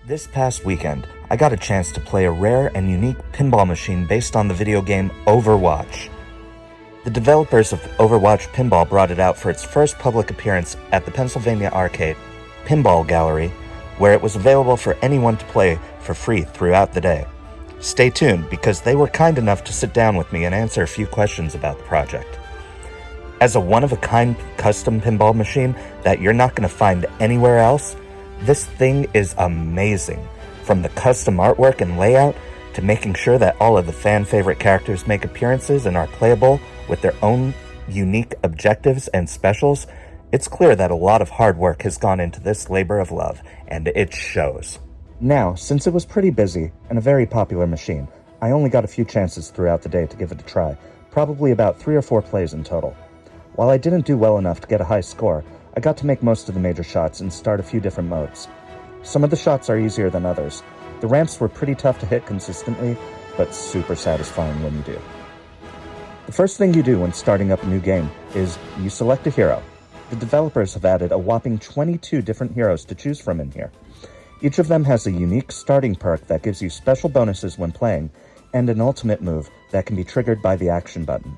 This past weekend, I got a chance to play a rare and unique pinball machine based on the video game Overwatch. The developers of Overwatch Pinball brought it out for its first public appearance at the Pennsylvania Arcade Pinball Gallery, where it was available for anyone to play for free throughout the day. Stay tuned, because they were kind enough to sit down with me and answer a few questions about the project. As a one-of-a-kind custom pinball machine that you're not going to find anywhere else, this thing is amazing. From the custom artwork and layout, to making sure that all of the fan-favorite characters make appearances and are playable with their own unique objectives and specials, it's clear that a lot of hard work has gone into this labor of love, and it shows. Now, since it was pretty busy and a very popular machine, I only got a few chances throughout the day to give it a try, probably about 3 or 4 plays in total. While I didn't do well enough to get a high score, I got to make most of the major shots and start a few different modes. Some of the shots are easier than others. The ramps were pretty tough to hit consistently, but super satisfying when you do. The first thing you do when starting up a new game is you select a hero. The developers have added a whopping 22 different heroes to choose from in here. Each of them has a unique starting perk that gives you special bonuses when playing, and an ultimate move that can be triggered by the action button.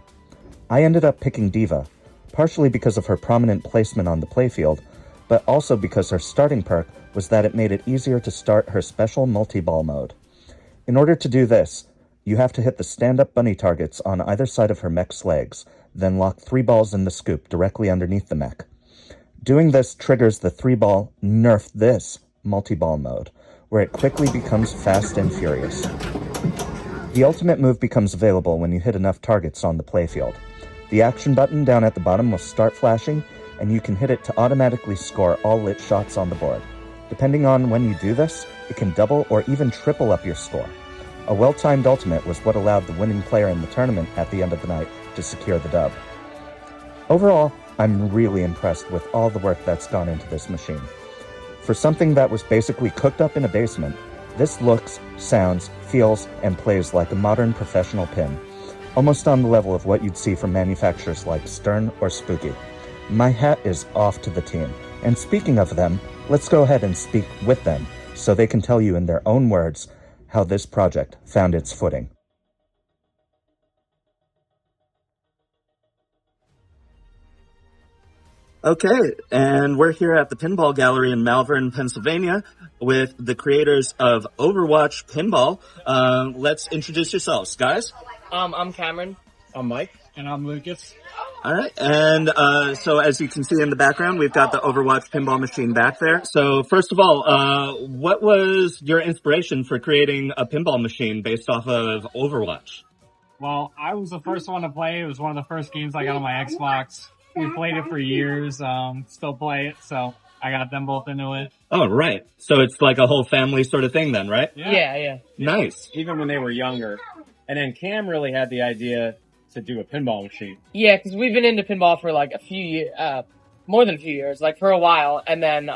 I ended up picking D.Va, partially because of her prominent placement on the playfield, but also because her starting perk was that it made it easier to start her special multi-ball mode. In order to do this, you have to hit the stand-up bunny targets on either side of her mech's legs, then lock 3 balls in the scoop directly underneath the mech. Doing this triggers the 3-ball nerf this multi-ball mode, where it quickly becomes fast and furious. The ultimate move becomes available when you hit enough targets on the playfield. The action button down at the bottom will start flashing, and you can hit it to automatically score all lit shots on the board. Depending on when you do this, it can double or even triple up your score. A well-timed ultimate was what allowed the winning player in the tournament at the end of the night to secure the dub. Overall, I'm really impressed with all the work that's gone into this machine. For something that was basically cooked up in a basement, this looks, sounds, feels, and plays like a modern professional pin, almost on the level of what you'd see from manufacturers like Stern or Spooky. My hat is off to the team, and speaking of them, let's go ahead and speak with them so they can tell you in their own words how this project found its footing. Okay, and we're here at the Pinball Gallery in Malvern, Pennsylvania, with the creators of Overwatch Pinball. Let's introduce yourselves, guys. I'm Cameron. I'm Mike. And I'm Lucas. All right, and so as you can see in the background, we've got the Overwatch pinball machine back there. So first of all, what was your inspiration for creating a pinball machine based off of Overwatch? Well, I was the first one to play. It was one of the first games I got on my Xbox. We played it for years, still play it, so I got them both into it. Oh, right. So it's like a whole family sort of thing then, right? Yeah. Nice. Even when they were younger. And then Cam really had the idea to do a pinball machine. Yeah, because we've been into pinball for like a few years, more than a few years, like for a while. And then,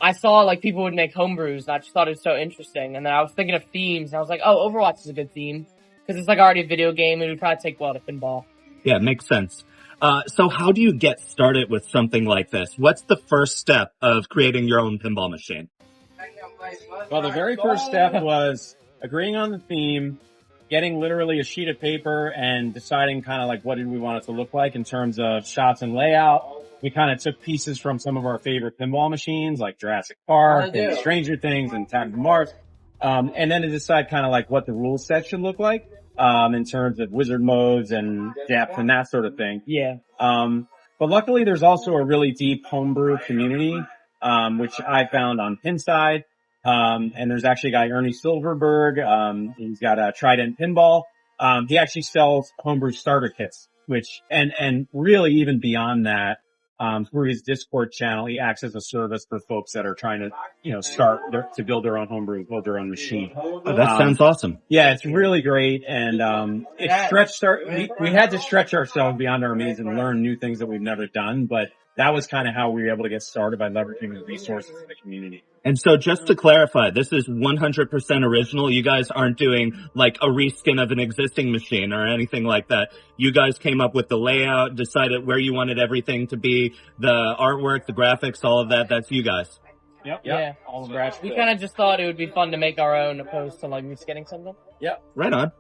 I saw like people would make homebrews and I just thought it was so interesting. And then I was thinking of themes and I was like, oh, Overwatch is a good theme. Because it's like already a video game and it would probably take well to pinball. Yeah, makes sense. So how do you get started with something like this? What's the first step of creating your own pinball machine? Well, the very first step was agreeing on the theme, getting literally a sheet of paper and deciding kind of like what did we want it to look like in terms of shots and layout. We kind of took pieces from some of our favorite pinball machines like Jurassic Park and Stranger Things and Time to Mars. And then to decide kind of like what the rule set should look like, in terms of wizard modes and depth and that sort of thing. Yeah. But luckily there's also a really deep homebrew community, which I found on Pinside. And there's actually a guy, Ernie Silverberg. He's got a Trident Pinball. He actually sells homebrew starter kits, which, and really even beyond that, through his Discord channel, he acts as a service for folks that are trying to, start to build their own homebrew, build their own machine. Oh, that sounds awesome. Yeah, it's really great. And, we had to stretch ourselves beyond our means and learn new things that we've never done, but that was kind of how we were able to get started, by leveraging the resources of the community. And so just to clarify, this is 100% original. You guys aren't doing like a reskin of an existing machine or anything like that. You guys came up with the layout, decided where you wanted everything to be, the artwork, the graphics, all of that. That's you guys. Yep. Yeah. All of Scratch it. We build. kind of just thought it would be fun to make our own opposed to like just getting something. Right on.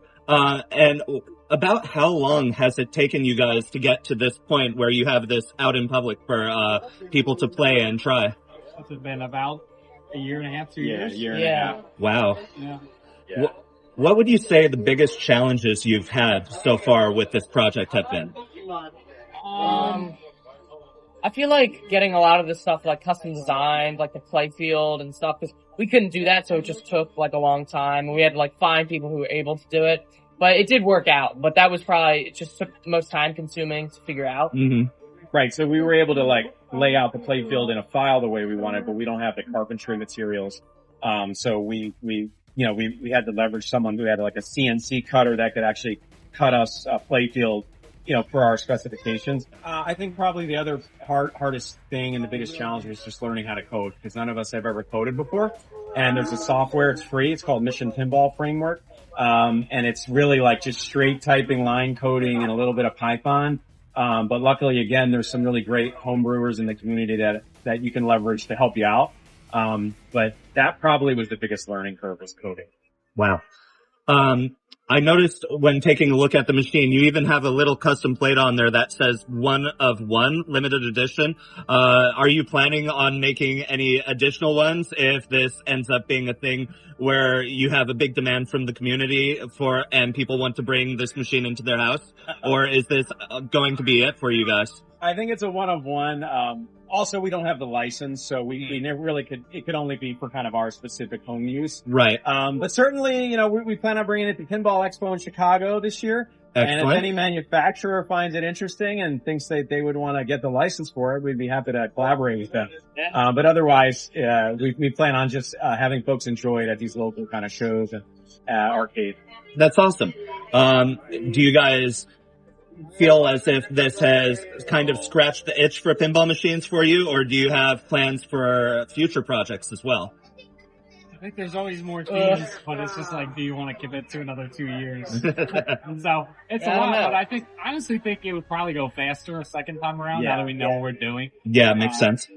And about how long has it taken you guys to get to this point where you have this out in public for people to play and try? It's been about a year and a half, 2 Yeah, years. a year and a Yeah. half. Wow. Yeah. Yeah. What would you say the biggest challenges you've had so far with this project have been? I feel like getting a lot of this stuff like custom designed, like the play field and stuff, because we couldn't do that, so it just took like a long time. We had to like find people who were able to do it, but it did work out. But that was probably, it just took the most time consuming to figure out. Mm-hmm. Right, so we were able to like lay out the playfield in a file the way we wanted, but we don't have the carpentry materials. So we had to leverage someone who had like a CNC cutter that could actually cut us a playfield, for our specifications. I think probably the other hardest thing and the biggest challenge was just learning how to code, because none of us have ever coded before. And there's a software, it's free, it's called Mission Pinball Framework. And it's really like just straight typing, line coding, and a little bit of Python. But luckily, again, there's some really great homebrewers in the community that you can leverage to help you out. But that probably was the biggest learning curve, was coding. Wow. I noticed when taking a look at the machine, you even have a little custom plate on there that says 1 of 1 limited edition. Are you planning on making any additional ones if this ends up being a thing where you have a big demand from the community and people want to bring this machine into their house? Or is this going to be it for you guys? I think it's a 1 of 1. Also, we don't have the license, so we never really it could only be for kind of our specific home use. Right. But certainly, we plan on bringing it to Pinball Expo in Chicago this year. Excellent. And if any manufacturer finds it interesting and thinks that they would want to get the license for it, we'd be happy to collaborate with them. Yeah. But otherwise, we plan on just having folks enjoy it at these local kind of shows and arcade. That's awesome. Do you guys feel as if this has kind of scratched the itch for pinball machines for you, or do you have plans for future projects as well? I think there's always more teams, but it's just like, do you want to commit to another 2 years? So it's Yeah, a I don't lot, know. but I honestly think it would probably go faster a second time around now that we know what we're doing. Yeah, makes sense.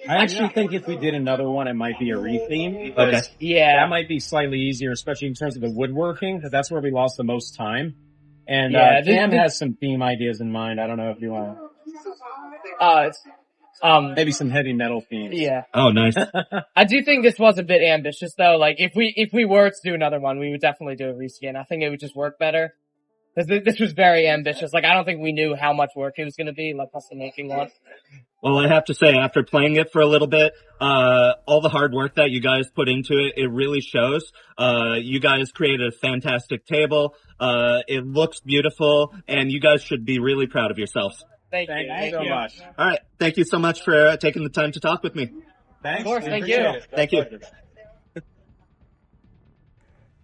I actually think if we did another one, it might be a retheme. Because Okay. Yeah. that might be slightly easier, especially in terms of the woodworking, because that's where we lost the most time. And Yeah, Cam has some theme ideas in mind. I don't know if you want It's, maybe some heavy metal themes. yeah. Oh, nice. I do think this was a bit ambitious though. Like if we were to do another one, we would definitely do a reskin. I think it would just work better. Because this was very ambitious. Like I don't think we knew how much work it was going to be, like custom making one. Well, I have to say, after playing it for a little bit, all the hard work that you guys put into it, it really shows. You guys created a fantastic table. It looks beautiful, and you guys should be really proud of yourselves. Thank you. Thank you so much. All right. Thank you so much for taking the time to talk with me. Thanks. Of course, We thank appreciate you. it. Thank you. Pleasure.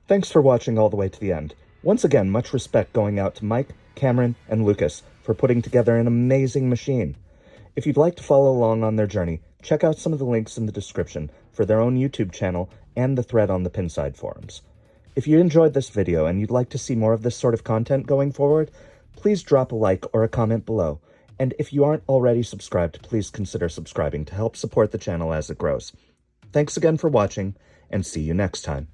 Thanks for watching all the way to the end. Once again, much respect going out to Mike, Cameron, and Lucas for putting together an amazing machine. If you'd like to follow along on their journey, check out some of the links in the description for their own YouTube channel and the thread on the Pinside forums. If you enjoyed this video and you'd like to see more of this sort of content going forward, please drop a like or a comment below. And if you aren't already subscribed, please consider subscribing to help support the channel as it grows. Thanks again for watching, and see you next time.